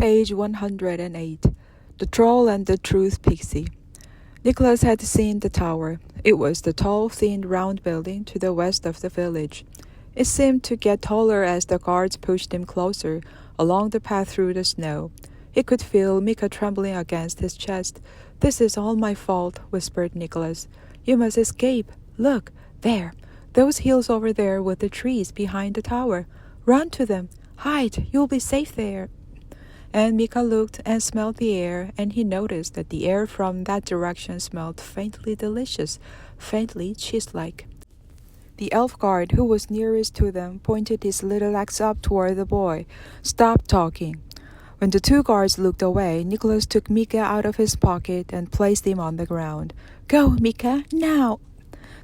Page 108. The Troll and the Truth Pixie. Nicholas had seen the tower. It was the tall, thin, round building to the west of the village. It seemed to get taller as the guards pushed him closer along the path through the snow. He could feel Mika trembling against his chest. "This is all my fault," whispered Nicholas. "You must escape. Look, there. Those hills over there with the trees behind the tower. Run to them. Hide. You'll be safe there." And Mika looked and smelled the air, and he noticed that the air from that direction smelled faintly delicious, faintly cheese-like. The elf guard, who was nearest to them, pointed his little axe up toward the boy. "Stop talking." When the two guards looked away, Nicholas took Mika out of his pocket and placed him on the ground. "Go, Mika, now!"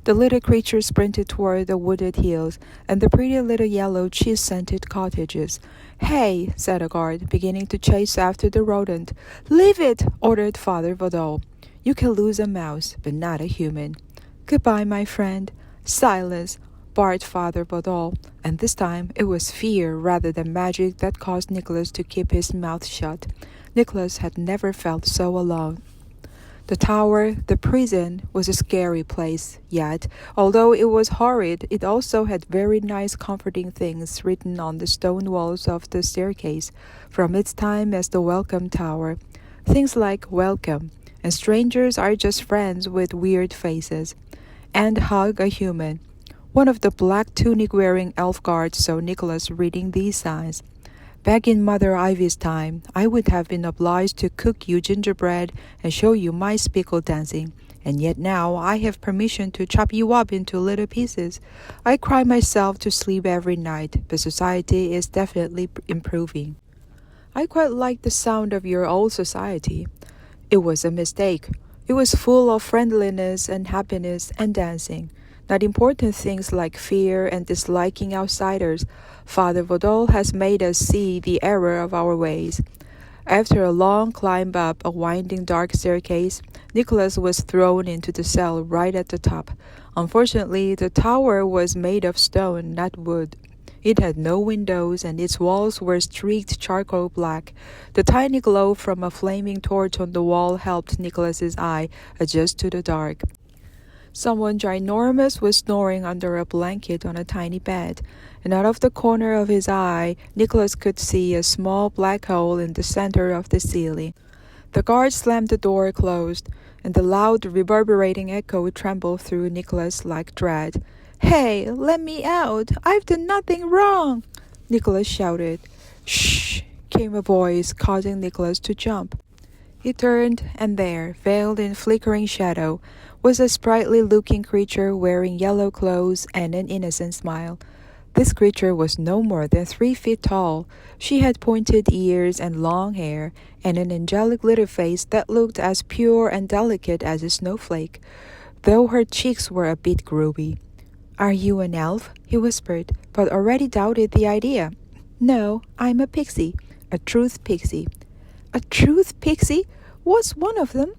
The little creature sprinted toward the wooded hills and the pretty little yellow cheese-scented cottages. "Hey," said a guard, beginning to chase after the rodent. "Leave it," ordered Father Vodol. "You can lose a mouse, but not a human." "Goodbye, my friend." "Silence," barked Father Vodol, and this time it was fear rather than magic that caused Nicholas to keep his mouth shut. Nicholas had never felt so alone. The tower, the prison, was a scary place, yet, although it was horrid, it also had very nice comforting things written on the stone walls of the staircase, from its time as the Welcome Tower. Things like welcome, and strangers are just friends with weird faces, and hug a human. One of the black tunic-wearing elf guards saw Nicholas reading these signs. "Back in Mother Ivy's time, I would have been obliged to cook you gingerbread and show you my spickle dancing, and yet now I have permission to chop you up into little pieces. I cry myself to sleep every night, but society is definitely improving. I quite like the sound of your old society." It was a mistake. It was full of friendliness and happiness and dancing. Not important things like fear and disliking outsiders. Father Vodol has made us see the error of our ways. After a long climb up a winding dark staircase, Nicholas was thrown into the cell right at the top. Unfortunately, the tower was made of stone, not wood. It had no windows, and its walls were streaked charcoal black. The tiny glow from a flaming torch on the wall helped Nicholas's eye adjust to the dark. Someone ginormous was snoring under a blanket on a tiny bed, and out of the corner of his eye, Nicholas could see a small black hole in the center of the ceiling. The guard slammed the door closed, and the loud, reverberating echo trembled through Nicholas like dread. "Hey, let me out! I've done nothing wrong!" Nicholas shouted. "Shh!" came a voice, causing Nicholas to jump. He turned, and there, veiled in flickering shadow, was a sprightly-looking creature wearing yellow clothes and an innocent smile. This creature was no more than 3 feet tall. She had pointed ears and long hair, and an angelic little face that looked as pure and delicate as a snowflake, though her cheeks were a bit grubby. "Are you an elf?" he whispered, but already doubted the idea. "No, I'm a pixie, a truth pixie." "A truth pixie? What's one of them?"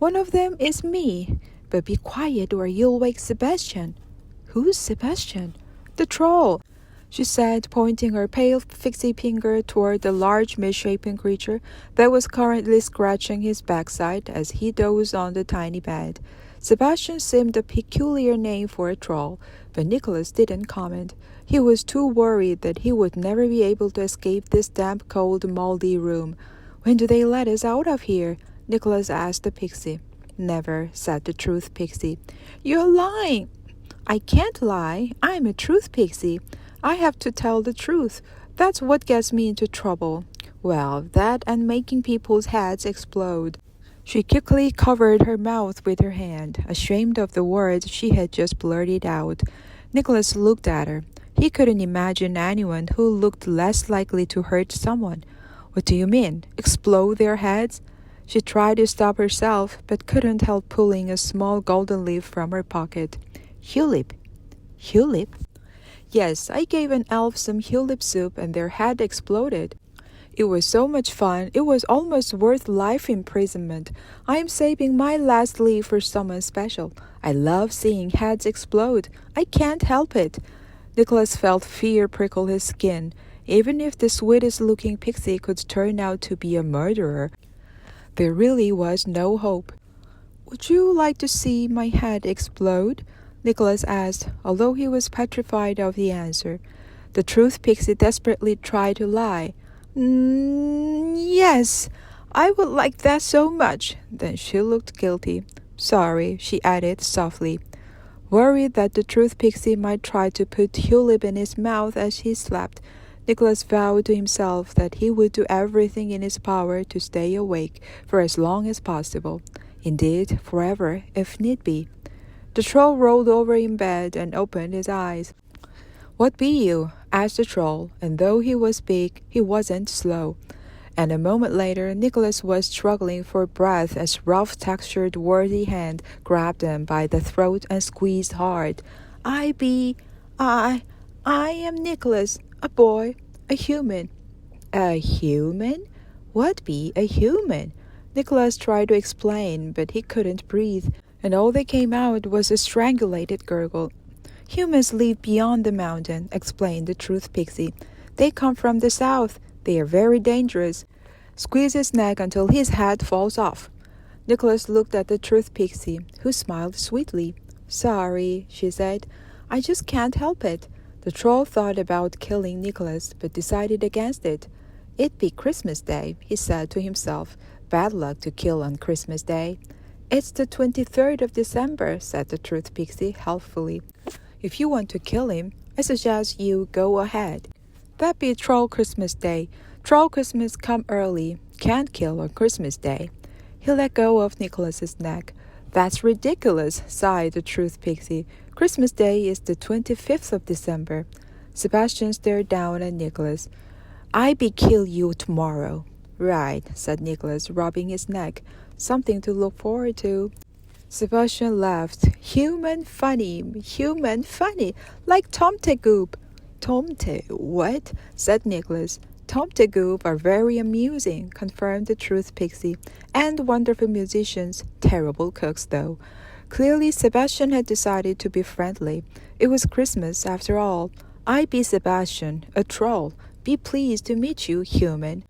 "One of them is me. But be quiet or you'll wake Sebastian." "Who's Sebastian?" "The troll," she said, pointing her pale pixie finger toward the large misshapen creature that was currently scratching his backside as he dozed on the tiny bed. Sebastian seemed a peculiar name for a troll, but Nicholas didn't comment. He was too worried that he would never be able to escape this damp, cold, moldy room. "When do they let us out of here?" Nicholas asked the pixie. "Never," said the truth pixie. "You're lying." "I can't lie. I'm a truth pixie. I have to tell the truth. That's what gets me into trouble." "Well, that and making people's heads explode." She quickly covered her mouth with her hand, ashamed of the words she had just blurted out. Nicholas looked at her. He couldn't imagine anyone who looked less likely to hurt someone. "What do you mean? Explode their heads?" She tried to stop herself, but couldn't help pulling a small golden leaf from her pocket. "Hulip." "Hulip?" "Yes, I gave an elf some hulip soup and their head exploded. It was so much fun, it was almost worth life imprisonment. I'm saving my last leaf for someone special. I love seeing heads explode. I can't help it." Nicholas felt fear prickle his skin. Even if the sweetest-looking Pixie could turn out to be a murderer, there really was no hope. "Would you like to see my head explode?" Nicholas asked, although he was petrified of the answer. The truth Pixie desperately tried to lie. Yes, I would like that so much." Then she looked guilty. "Sorry," she added softly. Worried that the truth Pixie might try to put tulip in his mouth as he slept, Nicholas vowed to himself that he would do everything in his power to stay awake for as long as possible. Indeed, forever, if need be. The troll rolled over in bed and opened his eyes. "What be you?" asked the troll, and though he was big, he wasn't slow. And a moment later, Nicholas was struggling for breath as rough-textured, worthy hand grabbed him by the throat and squeezed hard. I am Nicholas, a boy, a human." "A human? What be a human?" Nicholas tried to explain, but he couldn't breathe, and all that came out was a strangulated gurgle. "Humans live beyond the mountain," explained the truth Pixie. "They come from the south. They are very dangerous. Squeeze his neck until his head falls off." Nicholas looked at the truth Pixie, who smiled sweetly. "Sorry," she said. "I just can't help it." The troll thought about killing Nicholas, but decided against it. "It'd be Christmas Day," he said to himself. "Bad luck to kill on Christmas Day." "It's the 23rd of December," said the truth Pixie helpfully. "If you want to kill him, I suggest you go ahead. That'd be Troll Christmas Day. Troll Christmas come early. Can't kill on Christmas Day." He let go of Nicholas's neck. "That's ridiculous," sighed the truth Pixie. "Christmas Day is the 25th of December." Sebastian stared down at Nicholas. "I be kill you tomorrow." "Right," said Nicholas, rubbing his neck. "Something to look forward to." Sebastian laughed. Human funny, like Tomtegoop." "Tomte what?" said Nicholas. "Tomtegoop are very amusing," confirmed the truth Pixie, "and wonderful musicians, terrible cooks though." Clearly Sebastian had decided to be friendly. It was Christmas after all. "I be Sebastian, a troll. Be pleased to meet you, human."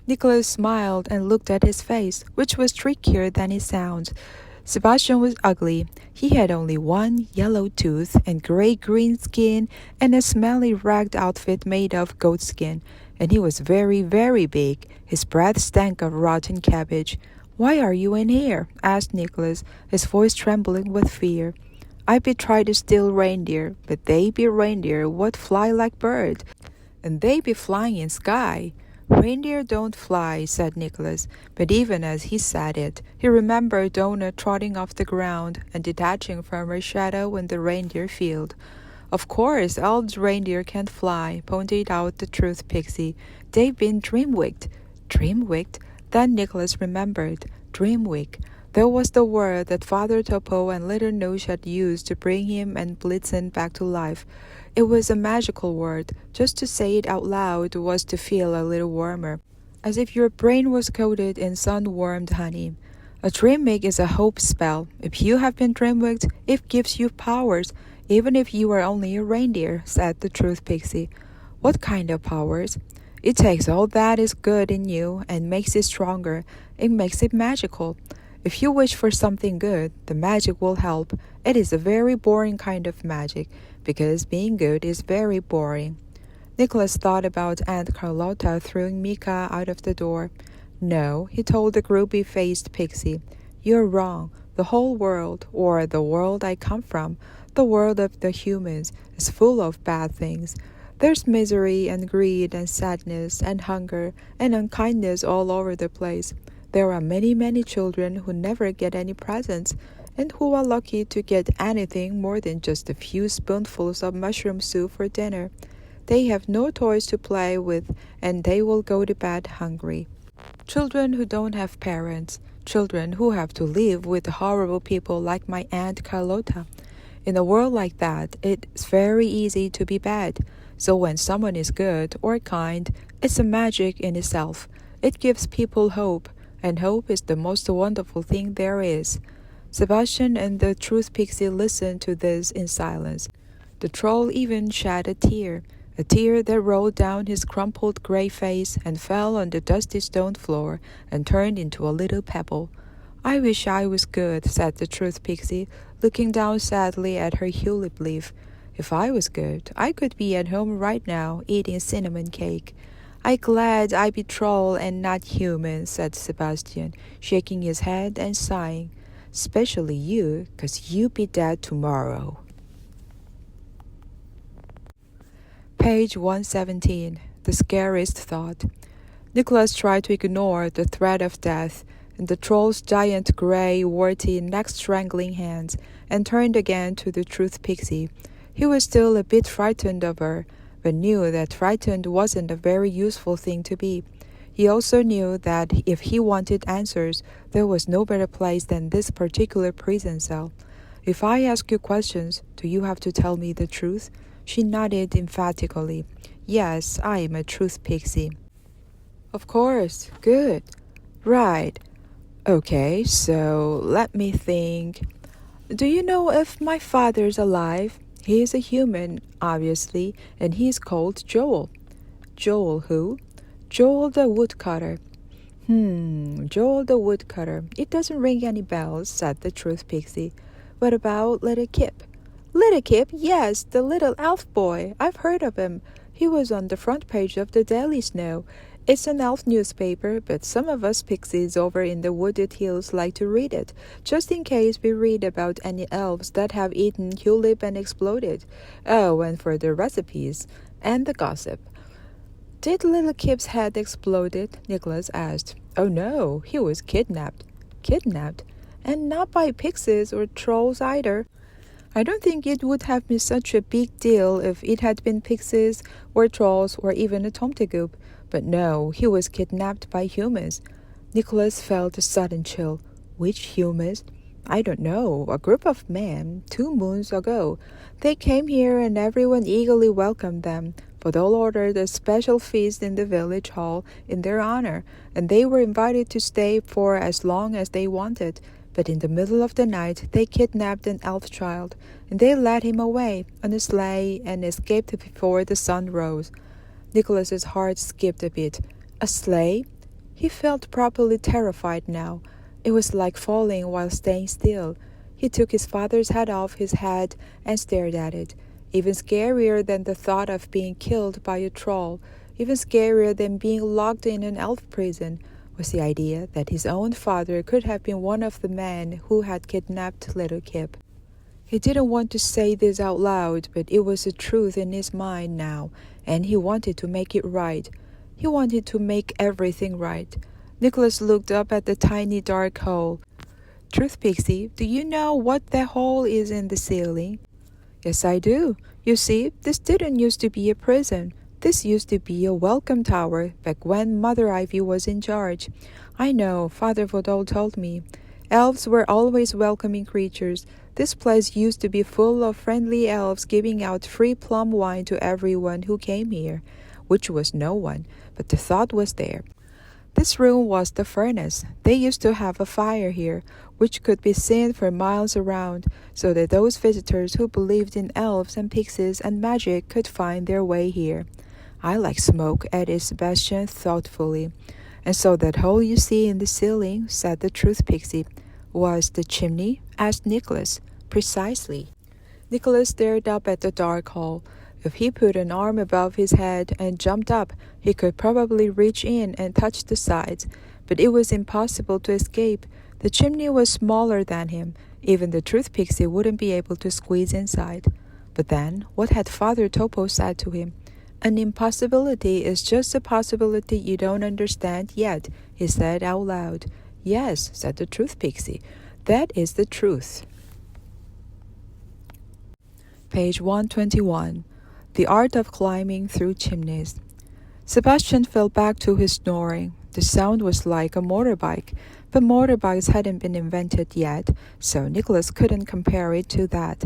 Nicholas smiled and looked at his face, which was trickier than it sounds. Sebastian was ugly. He had only one yellow tooth and gray-green skin and a smelly ragged outfit made of goatskin. And he was very, very big. His breath stank of rotten cabbage. "Why are you in here?" asked Nicholas, his voice trembling with fear. "I be try to steal reindeer, but they be reindeer what fly like bird, and they be flying in sky." "Reindeer don't fly," said Nicholas, but even as he said it, he remembered Donna trotting off the ground and detaching from her shadow in the reindeer field. "Of course, all the reindeer can't fly," pointed out the truth Pixie. "They've been dream-wicked." "Dream-wicked?" Then Nicholas remembered. Dream-wick. That was the word that Father Topo and Little Noosh had used to bring him and Blitzen back to life. It was a magical word. Just to say it out loud was to feel a little warmer, as if your brain was coated in sun-warmed honey. A dream-wig is a hope spell. If you have been dream-wigged, it gives you powers, even if you are only a reindeer, said the truth Pixie. "What kind of powers?" "It takes all that is good in you and makes it stronger. It makes it magical. If you wish for something good, the magic will help. It is a very boring kind of magic, because being good is very boring." Nicholas thought about Aunt Carlotta throwing Mika out of the door. "No," he told the groupie-faced Pixie. "You're wrong. The whole world, or the world I come from, the world of the humans, is full of bad things. There's misery and greed and sadness and hunger and unkindness all over the place. There are many, many children who never get any presents, and who are lucky to get anything more than just a few spoonfuls of mushroom soup for dinner. They have no toys to play with, and they will go to bed hungry. Children who don't have parents, children who have to live with horrible people like my Aunt Carlotta. In a world like that, it's very easy to be bad. So when someone is good or kind, it's a magic in itself. It gives people hope, and hope is the most wonderful thing there is." Sebastian and the truth Pixie listened to this in silence. The troll even shed a tear. a tear that rolled down his crumpled gray face and fell on the dusty stone floor and turned into a little pebble. I wish I was good, said the truth pixie, looking down sadly at her tulip leaf. If I was good, I could be at home right now, eating cinnamon cake. I'm glad I be troll and not human, said Sebastian, shaking his head and sighing. Especially you, 'cause you be dead tomorrow. Page 117. The Scariest Thought. Nicholas tried to ignore the threat of death and the troll's giant gray, warty, neck-strangling hands, and turned again to the truth pixie. He was still a bit frightened of her, but knew that frightened wasn't a very useful thing to be. He also knew that if he wanted answers, there was no better place than this particular prison cell. If I ask you questions, do you have to tell me the truth? She nodded emphatically. Yes, I am a truth pixie. Of course. Good. Right. Okay, so let me think. Do you know if my father's alive? He is a human, obviously, and he's called Joel. Joel who? Joel the woodcutter. Joel the woodcutter. It doesn't ring any bells, said the truth pixie. What about little Kip? Little Kip? Yes, the little elf boy. I've heard of him. He was on the front page of the Daily Snow. It's an elf newspaper, but some of us pixies over in the wooded hills like to read it, just in case we read about any elves that have eaten tulip and exploded. Oh, and for the recipes and the gossip. Did little Kip's head exploded? Nicholas asked. Oh no, he was kidnapped. Kidnapped? And not by pixies or trolls either. I don't think it would have been such a big deal if it had been pixies or trolls or even a tomtegoop. But no, he was kidnapped by humans. Nicholas felt a sudden chill. Which humans? I don't know. A group of men, 2 moons ago. They came here and everyone eagerly welcomed them. Podol ordered a special feast in the village hall in their honor, and they were invited to stay for as long as they wanted. But in the middle of the night, they kidnapped an elf child, and they led him away on a sleigh and escaped before the sun rose. Nicholas's heart skipped a bit. A sleigh? He felt properly terrified now. It was like falling while staying still. He took his father's hat off his head and stared at it. Even scarier than the thought of being killed by a troll, even scarier than being locked in an elf prison, was the idea that his own father could have been one of the men who had kidnapped little Kip. He didn't want to say this out loud, but it was the truth in his mind now, and he wanted to make it right. He wanted to make everything right. Nicholas looked up at the tiny dark hole. Truth Pixie, do you know what that hole is in the ceiling? Yes, I do. You see, this didn't used to be a prison. This used to be a welcome tower back when Mother Ivy was in charge. I know, Father Vodol told me. Elves were always welcoming creatures. This place used to be full of friendly elves giving out free plum wine to everyone who came here, which was no one, but the thought was there. This room was the furnace. They used to have a fire here, which could be seen for miles around, so that those visitors who believed in elves and pixies and magic could find their way here. I like smoke, added Sebastian thoughtfully. And so that hole you see in the ceiling, said the truth pixie, was the chimney? Asked Nicholas. Precisely. Nicholas stared up at the dark hole. If he put an arm above his head and jumped up, he could probably reach in and touch the sides, but it was impossible to escape. The chimney was smaller than him. Even the truth pixie wouldn't be able to squeeze inside. But then, what had Father Topo said to him? An impossibility is just a possibility you don't understand yet, he said out loud. Yes, said the truth pixie. That is the truth. Page 121. The Art of Climbing Through Chimneys. Sebastian fell back to his snoring. The sound was like a motorbike, but motorbikes hadn't been invented yet, so Nicholas couldn't compare it to that.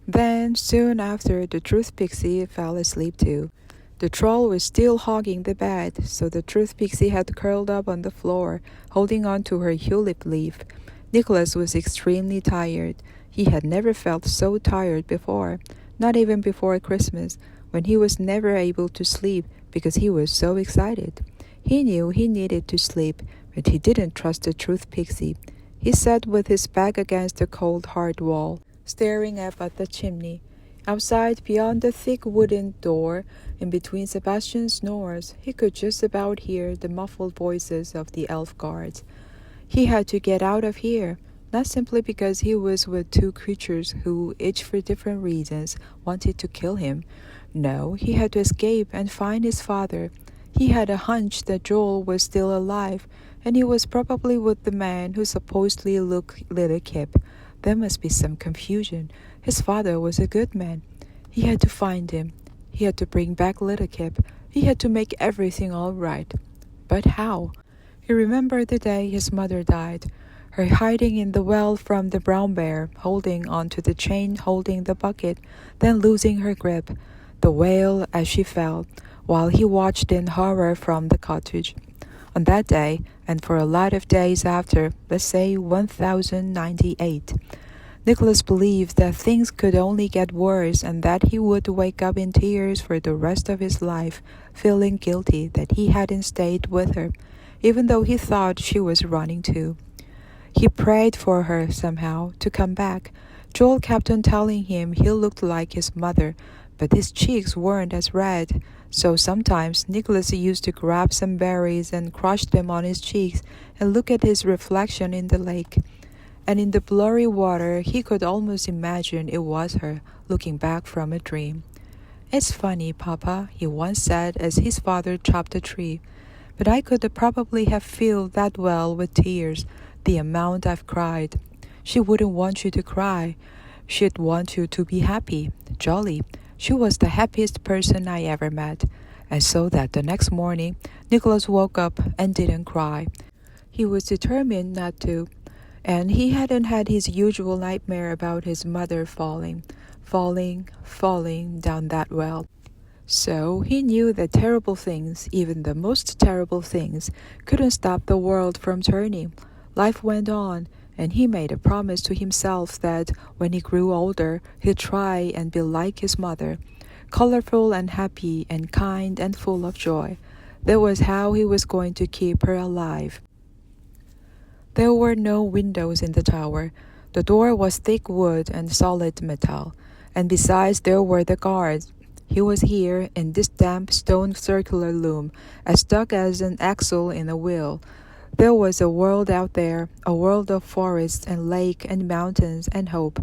Then, soon after, the truth pixie fell asleep too. The troll was still hogging the bed, so the truth pixie had curled up on the floor, holding on to her tulip leaf. Nicholas was extremely tired. He had never felt so tired before, not even before Christmas, when he was never able to sleep because he was so excited. He knew he needed to sleep, but he didn't trust the truth Pixie. He sat with his back against the cold hard wall, staring up at the chimney. Outside, beyond the thick wooden door, in between Sebastian's snores, he could just about hear the muffled voices of the elf guards. He had to get out of here, not simply because he was with two creatures who, each for different reasons, wanted to kill him. No, he had to escape and find his father. He had a hunch that Joel was still alive, and he was probably with the man who supposedly looked little Kip. There must be some confusion. His father was a good man. He had to find him. He had to bring back little Kip. He had to make everything all right. But how? He remembered the day his mother died, her hiding in the well from the brown bear, holding onto the chain holding the bucket, then losing her grip, the wail as she fell, while he watched in horror from the cottage. On that day, and for a lot of days after, let's say 1098, Nicholas believed that things could only get worse and that he would wake up in tears for the rest of his life, feeling guilty that he hadn't stayed with her, even though he thought she was running too. He prayed for her somehow to come back. Joel kept on telling him he looked like his mother, but his cheeks weren't as red, so sometimes Nicholas used to grab some berries and crush them on his cheeks and look at his reflection in the lake. And in the blurry water he could almost imagine it was her, looking back from a dream. "It's funny, Papa," he once said as his father chopped a tree, "but I could probably have filled that well with tears, the amount I've cried. She wouldn't want you to cry. She'd want you to be happy, jolly. She was the happiest person I ever met." And so that the next morning, Nicholas woke up and didn't cry. He was determined not to, and he hadn't had his usual nightmare about his mother falling down that well. So he knew that terrible things, even the most terrible things, couldn't stop the world from turning. Life went on, and he made a promise to himself that when he grew older, he'd try and be like his mother, colorful and happy and kind and full of joy. That was how he was going to keep her alive. There were no windows in the tower. The door was thick wood and solid metal, and besides there were the guards. He was here in this damp stone circular loom, as stuck as an axle in a wheel. There was a world out there, a world of forests and lake and mountains and hope.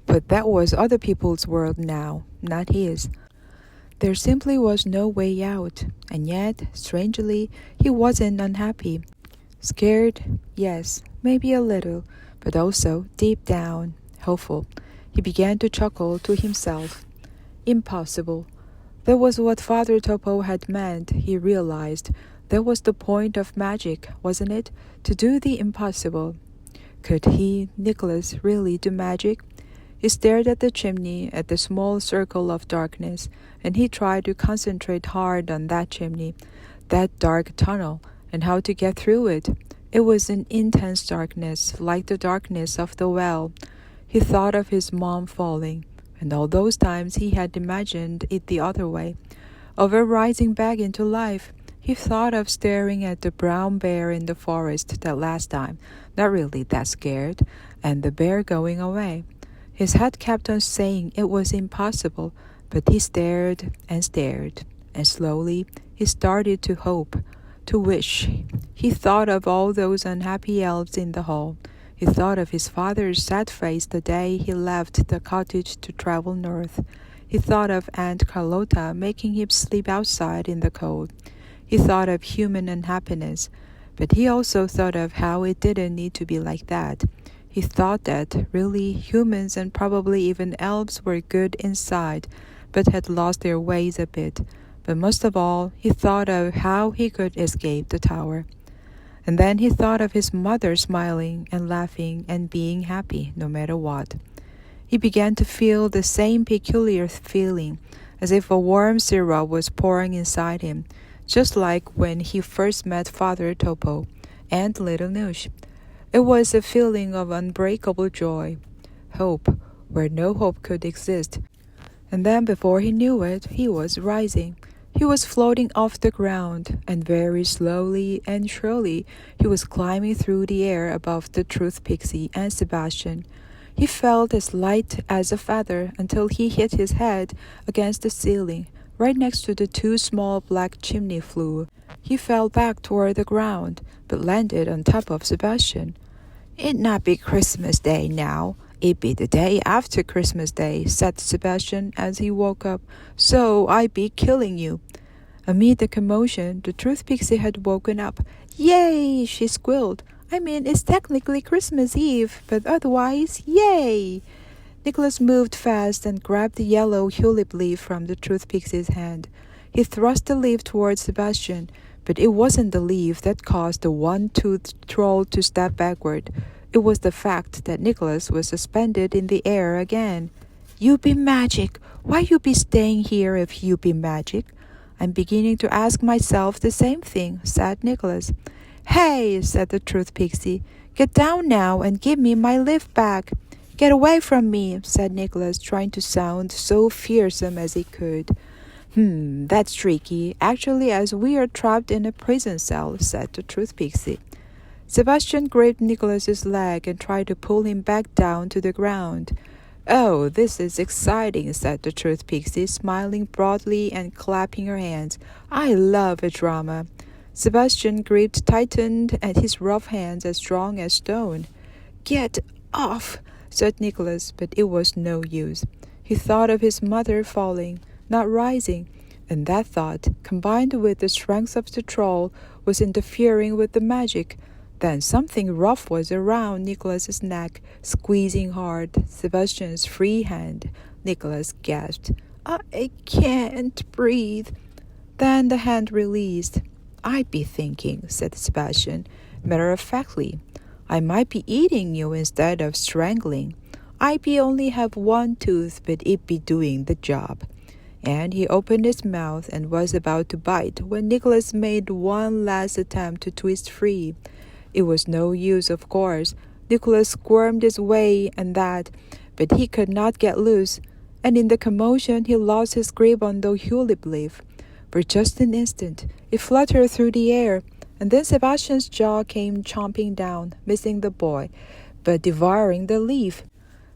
But that was other people's world now, not his. There simply was no way out, and yet, strangely, he wasn't unhappy. Scared, yes, maybe a little, but also, deep down, hopeful. He began to chuckle to himself. Impossible. That was what Father Topo had meant, he realized. That was the point of magic, wasn't it? To do the impossible. Could he, Nicholas, really do magic? He stared at the chimney, at the small circle of darkness, and he tried to concentrate hard on that chimney, that dark tunnel, and how to get through it. It was an intense darkness, like the darkness of the well. He thought of his mom falling, and all those times he had imagined it the other way, of her rising back into life. He thought of staring at the brown bear in the forest that last time, not really that scared, and the bear going away. His head kept on saying it was impossible, but he stared, and slowly he started to hope, to wish. He thought of all those unhappy elves in the hall. He thought of his father's sad face the day he left the cottage to travel north. He thought of Aunt Carlota making him sleep outside in the cold. He thought of human unhappiness, but he also thought of how it didn't need to be like that. He thought that, really, humans and probably even elves were good inside, but had lost their ways a bit. But most of all, he thought of how he could escape the tower. And then he thought of his mother smiling and laughing and being happy no matter what. He began to feel the same peculiar feeling, as if a warm syrup was pouring inside him, just like when he first met Father Topo and little Noosh. It was a feeling of unbreakable joy, hope where no hope could exist. And then before he knew it, he was rising. He was floating off the ground, and very slowly and surely he was climbing through the air above the Truth Pixie and Sebastian. He felt as light as a feather until he hit his head against the ceiling, right next to the two small black chimney flue. He fell back toward the ground, but landed on top of Sebastian. "It not be Christmas Day now. It be the day after Christmas Day," said Sebastian as he woke up. "So I be killing you." Amid the commotion, the Truth Pixie had woken up. "Yay!" she squealed. "I mean, it's technically Christmas Eve, but otherwise, yay!" Nicholas moved fast and grabbed the yellow tulip leaf from the Truth Pixie's hand. He thrust the leaf towards Sebastian, but it wasn't the leaf that caused the one-toothed troll to step backward. It was the fact that Nicholas was suspended in the air again. "You be magic. Why you be staying here if you be magic?" "I'm beginning to ask myself the same thing," said Nicholas. "Hey," said the Truth Pixie, "get down now and give me my leaf back." "Get away from me," said Nicholas, trying to sound so fearsome as he could. That's tricky. Actually, as we are trapped in a prison cell," said the Truth Pixie. Sebastian gripped Nicholas's leg and tried to pull him back down to the ground. "Oh, this is exciting," said the Truth Pixie, smiling broadly and clapping her hands. "I love a drama." Sebastian gripped tightened at his rough hands as strong as stone. "Get off," said Nicholas, but it was no use. He thought of his mother falling, not rising, and that thought, combined with the strength of the troll, was interfering with the magic. Then something rough was around Nicholas's neck, squeezing hard Sebastian's free hand. Nicholas gasped. "I can't breathe." Then the hand released. "I be thinking," said Sebastian, matter-of-factly. "I might be eating you instead of strangling. I be only have one tooth, but it be doing the job." And he opened his mouth and was about to bite when Nicholas made one last attempt to twist free. It was no use, of course. Nicholas squirmed his way and that, but he could not get loose, and in the commotion he lost his grip on the tulip leaf. For just an instant, it fluttered through the air, and then Sebastian's jaw came chomping down, missing the boy, but devouring the leaf.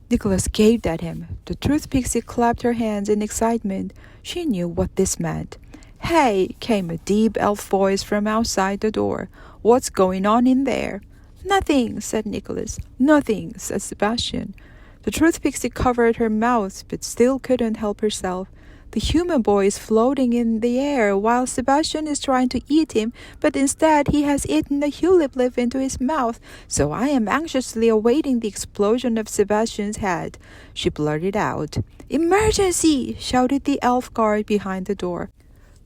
Nicholas gaped at him. The Truth Pixie clapped her hands in excitement. She knew what this meant. "Hey!" came a deep elf voice from outside the door. "What's going on in there?" "Nothing," said Nicholas. "Nothing," said Sebastian. The Truth Pixie covered her mouth, but still couldn't help herself. The human boy is floating in the air while Sebastian is trying to eat him, but instead he has eaten the tulip leaf into his mouth, so I am anxiously awaiting the explosion of Sebastian's head. She blurted out. "Emergency!" shouted the elf guard behind the door.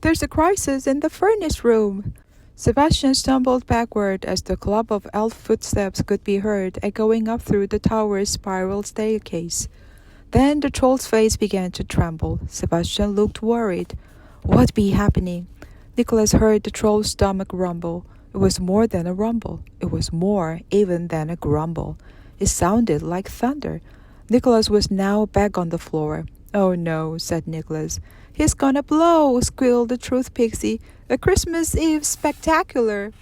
"There's a crisis in the furnace room." Sebastian stumbled backward as the clump of elf footsteps could be heard echoing up through the tower's spiral staircase. Then the troll's face began to tremble. Sebastian looked worried. What be happening? Nicholas heard the troll's stomach rumble. It was more than a rumble. It was more even than a grumble. It sounded like thunder. Nicholas was now back on the floor. "Oh no," said Nicholas. "He's gonna blow," squealed the Truth Pixie. "A Christmas Eve spectacular."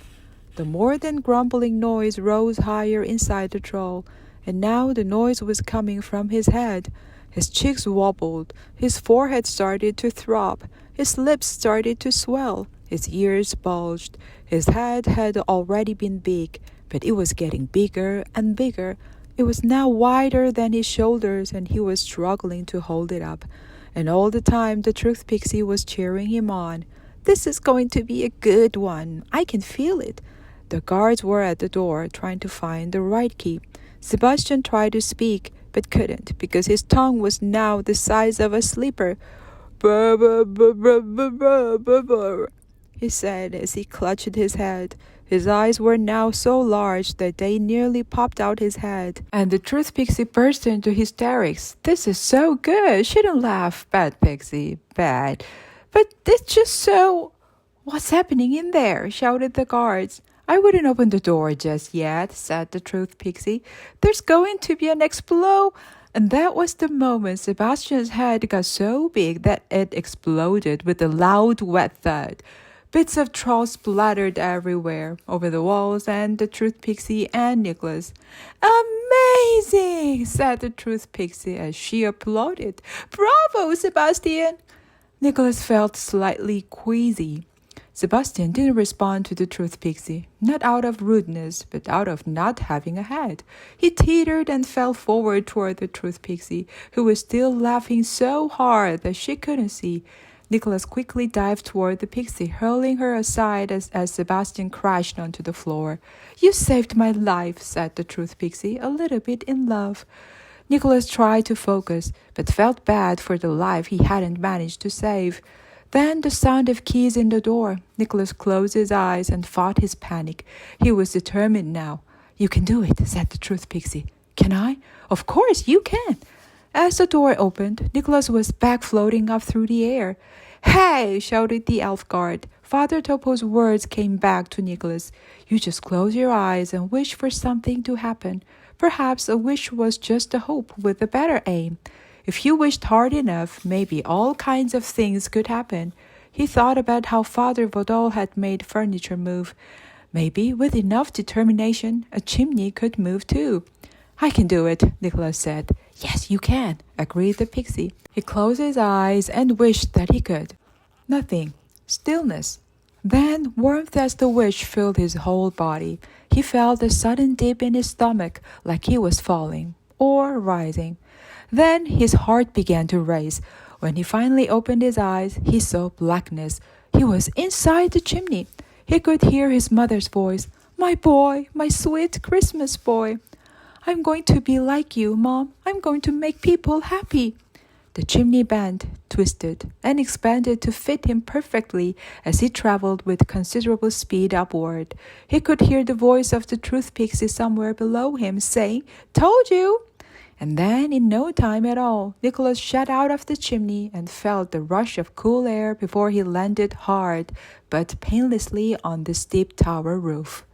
The more than grumbling noise rose higher inside the troll, and now the noise was coming from his head. His cheeks wobbled, his forehead started to throb, his lips started to swell, his ears bulged. His head had already been big, but it was getting bigger and bigger. It was now wider than his shoulders, and he was struggling to hold it up. And all the time the Truth Pixie was cheering him on. "This is going to be a good one. I can feel it." The guards were at the door, trying to find the right key. Sebastian tried to speak, but couldn't, because his tongue was now the size of a sleeper. "Brr, brr, brr, brr, brr, brr, brr," he said as he clutched his head. His eyes were now so large that they nearly popped out his head. And the Truth Pixie burst into hysterics. "This is so good. Shouldn't laugh. Bad, Pixie. Bad. But it's just so—" "What's happening in there?" shouted the guards. "I wouldn't open the door just yet," said the Truth Pixie. "There's going to be an And that was the moment Sebastian's head got so big that it exploded with a loud wet thud. Bits of troll splattered everywhere, over the walls and the Truth Pixie and Nicholas. Amazing, said the Truth Pixie as she applauded. Bravo, Sebastian! Nicholas felt slightly queasy. Sebastian didn't respond to the Truth Pixie, not out of rudeness, but out of not having a head. He teetered and fell forward toward the Truth Pixie, who was still laughing so hard that she couldn't see. Nicholas quickly dived toward the Pixie, hurling her aside as Sebastian crashed onto the floor. You saved my life, said the Truth Pixie, a little bit in love. Nicholas tried to focus, but felt bad for the life he hadn't managed to save. Then the sound of keys in the door. Nicholas closed his eyes and fought his panic. He was determined now. You can do it, said the Truth Pixie. Can I? Of course you can. As the door opened, Nicholas was back floating up through the air. Hey, shouted the elf guard. Father Topo's words came back to Nicholas. You just close your eyes and wish for something to happen. Perhaps a wish was just a hope with a better aim. If you wished hard enough, maybe all kinds of things could happen. He thought about how Father Vodol had made furniture move. Maybe, with enough determination, a chimney could move too. I can do it, Nicholas said. Yes, you can, agreed the Pixie. He closed his eyes and wished that he could. Nothing. Stillness. Then warmth as the wish filled his whole body. He felt a sudden dip in his stomach, like he was falling or rising. Then his heart began to race. When he finally opened his eyes, he saw blackness. He was inside the chimney. He could hear his mother's voice. My boy, my sweet Christmas boy. I'm going to be like you, Mom. I'm going to make people happy. The chimney bent, twisted, and expanded to fit him perfectly as he traveled with considerable speed upward. He could hear the voice of the Truth Pixie somewhere below him saying, Told you! And then, in no time at all, Nicholas shot out of the chimney and felt the rush of cool air before he landed hard, but painlessly on the steep tower roof.